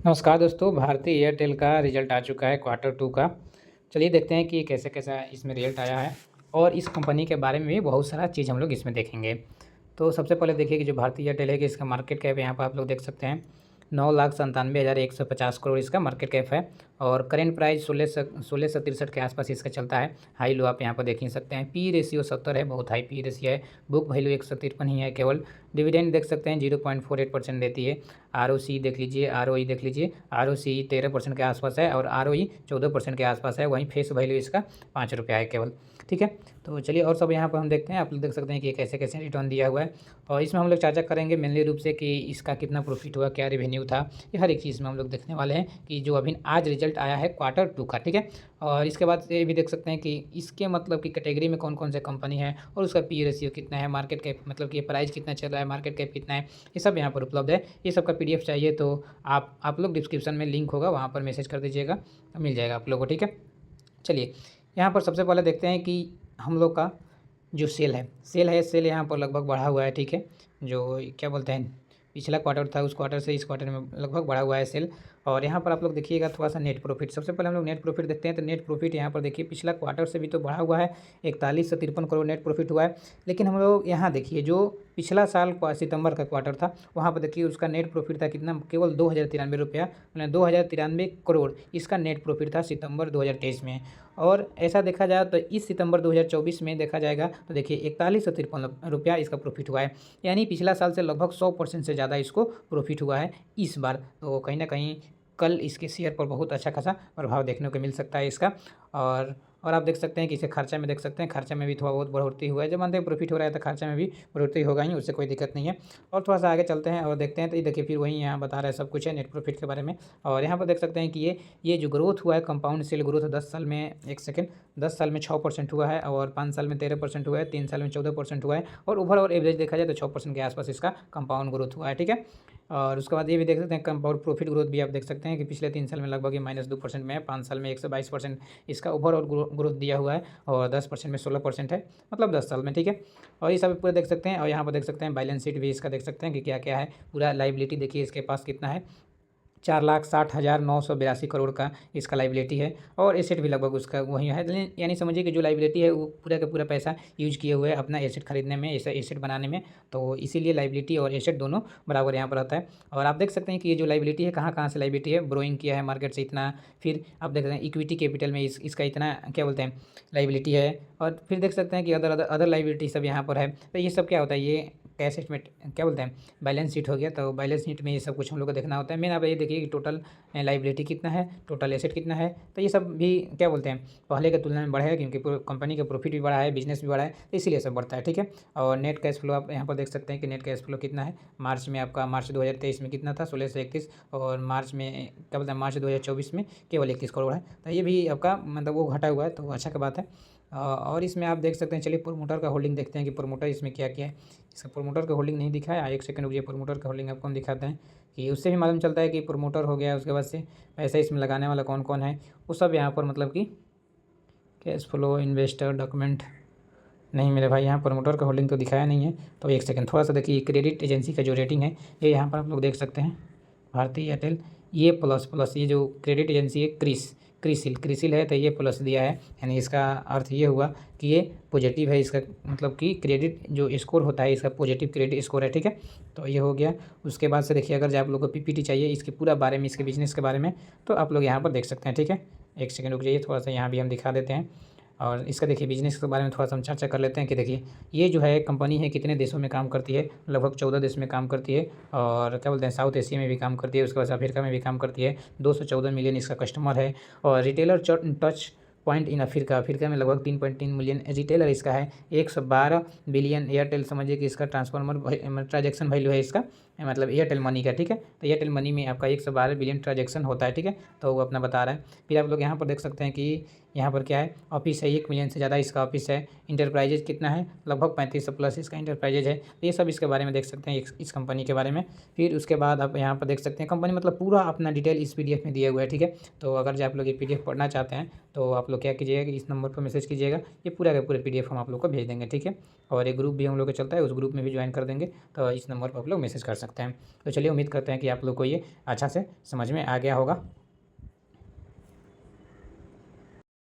नमस्कार दोस्तों, भारतीय एयरटेल का रिज़ल्ट आ चुका है क्वार्टर 2 का। चलिए देखते हैं कि कैसा-कैसा इसमें रिज़ल्ट आया है और इस कंपनी के बारे में भी बहुत सारा चीज़ हम लोग इसमें देखेंगे। तो सबसे पहले देखिए कि जो भारतीय एयरटेल है कि इसका मार्केट कैप यहाँ पर आप लोग देख सकते हैं 9,97,150 करोड़ इसका मार्केट कैप है और करेंट प्राइस 1663 के आसपास इसका चलता है। हाई लो आप यहाँ पर देख ही सकते हैं। पी रेशियो 70 है, बहुत हाई पी रेशियो है। बुक वैल्यू 153 ही है केवल। डिविडेंड देख सकते हैं 0.48% देती है। आरओसी देख लीजिए, आरओई देख लीजिए, आरओसी 13% के आसपास है और आरओई 14% के आसपास है। वहीं फेस वैल्यू इसका 5 रुपया है केवल। ठीक है, तो चलिए और सब यहाँ पर हम देखते हैं। आप लोग देख सकते हैं कि कैसे-कैसे रिटर्न दिया हुआ है और इसमें हम लोग चर्चा करेंगे मेनली रूप से कि इसका कितना प्रॉफिट हुआ, क्या रेवेन्यू था, ये हर एक चीज़ में हम लोग देखने वाले हैं कि जो अभी आज रिजल्ट आया है क्वार्टर 2 का। ठीक है, और इसके बाद ये भी देख सकते हैं कि इसके मतलब कि कैटेगरी में कौन-कौन से कंपनी है और उसका पी रेशियो कितना है, मार्केट कैप मतलब कि प्राइस कितना चल रहा है, मार्केट कैप कितना है, ये सब यहाँ पर उपलब्ध है। ये सब का पीडीएफ चाहिए तो आप लोग डिस्क्रिप्शन में लिंक होगा, वहाँ पर मैसेज कर दीजिएगा, मिल जाएगा आप लोगों को। ठीक है, चलिए यहाँ पर सबसे पहले देखते हैं कि हम लोग का जो सेल यहाँ पर लगभग बढ़ा हुआ है। ठीक है, जो क्या बोलते हैं पिछला क्वार्टर था उस क्वार्टर से इस क्वार्टर में लगभग बढ़ा हुआ है सेल। और यहाँ पर आप लोग देखिएगा थोड़ा सा नेट प्रॉफिट, सबसे पहले हम लोग नेट प्रॉफिट देखते हैं। तो नेट प्रॉफिट यहाँ पर देखिए पिछला क्वार्टर से भी तो बढ़ा हुआ है, 41 से 53 करोड़ नेट प्रॉफिट हुआ है। लेकिन हम लोग यहाँ देखिए जो पिछला साल सितंबर का क्वार्टर था वहाँ पर देखिए उसका नेट प्रॉफिट था कितना, केवल 2093 रुपया, मतलब 2093 करोड़ इसका नेट प्रॉफिट था सितंबर 2023 में। और ऐसा देखा जाए तो इस सितंबर 2024 में देखा जाएगा तो देखिए 41 से 53 रुपया इसका प्रॉफिट हुआ है, यानी पिछला साल से लगभग 100% से ज़्यादा इसको प्रॉफिट हुआ है इस बार। तो कहीं ना कहीं कल इसके शेयर पर बहुत अच्छा खासा प्रभाव देखने को मिल सकता है इसका। और आप देख सकते हैं कि इसे खर्चा में देख सकते हैं, खर्चा में भी थोड़ा बहुत बढ़ोतरी हुआ है। जब मानते हैं प्रॉफिट हो रहा है तो खर्चा में भी बढ़ोतरी होगा ही, उससे कोई दिक्कत नहीं है। और थोड़ा सा आगे चलते हैं और देखते हैं तो ये देखिए फिर वहीं यहाँ बता रहा है सब कुछ है नेट प्रॉफिट के बारे में। और यहाँ पर देख सकते हैं कि ये जो ग्रोथ हुआ है कंपाउंड सेल ग्रोथ 10 साल में 10 साल में 6% हुआ है और 5 साल में 13% हुआ है, 3 साल में 14% हुआ है और ओवरऑल एवरेज देखा जाए तो 6% के आसपास इसका कंपाउंड ग्रोथ हुआ है। ठीक है, और उसके बाद ये भी देख सकते हैं कंपाउंड प्रॉफिट ग्रोथ भी आप देख सकते हैं कि पिछले 3 साल में लगभग ये -2% में है, 5 साल में 122% इसका ओवरऑल ग्रोथ दिया हुआ है और 10% में 16% है, मतलब 10 साल में। ठीक है, और ये सब पूरा देख सकते हैं। और यहाँ पर देख सकते हैं बैलेंस शीट भी इसका देख सकते हैं कि क्या क्या है। पूरा लाइबिलिटी देखिए इसके पास कितना है, 4,60,982 करोड़ का इसका लाइबिलिटी है और एसेट भी लगभग उसका वही है। यानी समझिए कि जो लाइबिलिटी है वो पूरा का पूरा पैसा यूज किए हुए अपना एसेट खरीदने में, ऐसा एसेट बनाने में, तो इसीलिए लाइबिलिटी और एसेट दोनों बराबर यहाँ पर आता है। और आप देख सकते हैं कि ये जो लाइबिलिटी है कहाँ कहाँ से लाइबिलिटी है, ब्रोइंग किया है मार्केट से इतना, फिर आप देख सकते हैं इक्विटी कैपिटल में इसका इतना क्या बोलते हैं लाइबिलिटी है, और फिर देख सकते हैं कि अदर लाइबिलिटी सब यहाँ पर है। तो ये सब क्या होता है, ये कैश स्टेटमेंट क्या बोलते हैं बैलेंस शीट हो गया। तो बैलेंस शीट में ये सब कुछ हम लोग को देखना होता है। मेन आप ये देखिए कि टोटल लाइबिलिटी कितना है, टोटल एसेट कितना है, तो ये सब भी क्या बोलते हैं पहले के तुलना में बढ़ा है, क्योंकि कंपनी का प्रॉफिट भी बढ़ा है, बिजनेस भी बढ़ा है, तो इसीलिए सब बढ़ता है। ठीक है, और नेट कैश फ्लो आप यहाँ पर देख सकते हैं कि नेट कैश फ्लो कितना है। मार्च में आपका मार्च 2023 में कितना था, 1631, और मार्च में क्या बोलते हैं मार्च 2024 में केवल 31 करोड़ है। तो ये भी आपका मतलब वो घटा हुआ है, तो अच्छा का बात है। और इसमें आप देख सकते हैं, चलिए प्रोमोटर का होल्डिंग देखते हैं कि प्रोमोटर इसमें क्या क्या है। इसका प्रोमोटर का होल्डिंग नहीं दिखा है, एक सेकंड रुकिए, प्रोमोटर का होल्डिंग आपको हम दिखाते हैं कि उससे भी मालूम चलता है कि प्रोमोटर हो गया। उसके बाद से पैसा इसमें लगाने वाला कौन कौन है वो सब यहाँ पर मतलब कि कैश फ्लो इन्वेस्टर डॉक्यूमेंट नहीं मेरे भाई, यहाँ प्रोमोटर का होल्डिंग तो दिखाया नहीं है। तो एक सेकंड थोड़ा सा देखिए, क्रेडिट एजेंसी का जो रेटिंग है ये यहाँ पर आप लोग देख सकते हैं, भारतीय एयरटेल ये प्लस ये जो क्रेडिट एजेंसी है क्रिसिल है, तो ये प्लस दिया है, यानी इसका अर्थ ये हुआ कि ये पॉजिटिव है। इसका मतलब कि क्रेडिट जो स्कोर होता है इसका पॉजिटिव क्रेडिट स्कोर है। ठीक है, तो ये हो गया। उसके बाद से देखिए अगर जो आप लोगों को पीपीटी चाहिए इसके पूरा बारे में, इसके बिजनेस के बारे में, तो आप लोग यहाँ पर देख सकते हैं। ठीक है, एक सेकंड रुक जाइए, थोड़ा सा यहाँ भी हम दिखा देते हैं। और इसका देखिए बिजनेस के बारे में थोड़ा सा हम चर्चा कर लेते हैं कि देखिए ये जो है कंपनी है कितने देशों में काम करती है, लगभग 14 देश में काम करती है, और क्या बोलते हैं साउथ एशिया में भी काम करती है, उसके बाद अफ्रीका में भी काम करती है। 214 मिलियन इसका कस्टमर है। और retailer touch point in Africa में लगभग 3.3 मिलियन रिटेलर इसका है। 112 बिलियन एयरटेल समझिए कि इसका ट्रांसफॉर्मर ट्रांजेक्शन वैल्यू है इसका, मतलब एयरटेल मनी का। ठीक है, तो एयरटेल मनी में आपका 112 बिलियन ट्रांजेक्शन होता है। ठीक है, तो वो अपना बता रहा है। फिर आप लोग यहाँ पर देख सकते हैं कि यहाँ पर क्या है, ऑफिस है 1 मिलियन से ज़्यादा इसका ऑफिस है। इंटरप्राइजेज कितना है, लगभग 3500 प्लस इसका इंटरप्राइजेज है। तो ये सब इसके बारे में देख सकते हैं इस कंपनी के बारे में। फिर उसके बाद आप यहाँ पर देख सकते हैं कंपनी मतलब पूरा अपना डिटेल इस पीडीएफ में दिया हुआ है। ठीक है, तो अगर जो आप लोग ये पीडीएफ पढ़ना चाहते हैं तो आप लोग क्या कीजिएगा कि इस नंबर पर मैसेज कीजिएगा, ये पूरा का पूरा पीडीएफ हम आप लोग को भेज देंगे। ठीक है, और एक ग्रुप भी हम लोग का चलता है, उस ग्रुप में भी ज्वाइन कर देंगे, तो इस नंबर पर आप लोग मैसेज कर सकते हैं। तो चलिए उम्मीद करते हैं कि आप लोग को ये अच्छा से समझ में आ गया होगा।